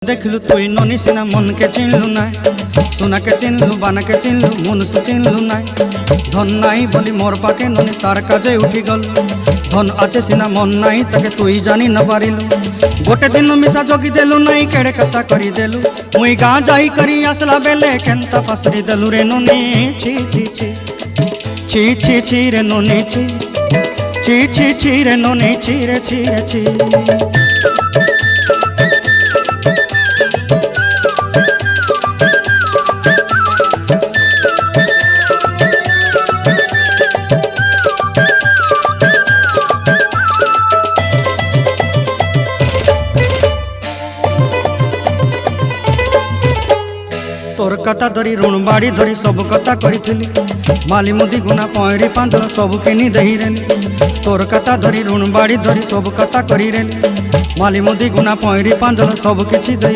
देखलु तुई ननी सिना मन के चिन्हलु ना, सोना के चिन्हलु बाना के चिन्हलु मनुष्य चिन्हलु ना। धन नाई बोली मोर पाके ननी तार काजे उठी गल, धन आचे सिना मन नाई ताके तुई जानी न पारिलु। गोटे दिन मिसा जगी देलु नाई केड़े कथा करी देलु, मुई गाँ जाई करी आसला बेले केंता फासरी देलु रे ननी। छी छी छी छी छी छी रे ननी छी छी छी छी रे ननी छी रे छी रे छी। तोर कथा धरी ऋण बाड़ी धरी सब कथा करी, माली मुदी गुना पहरी पांदल सब किनी दही रेली। तोर कथा धरी ऋण बाड़ी धरी सब कथा करी रेली, माली मुदी गुना पहरी पांदल सब किछि दही।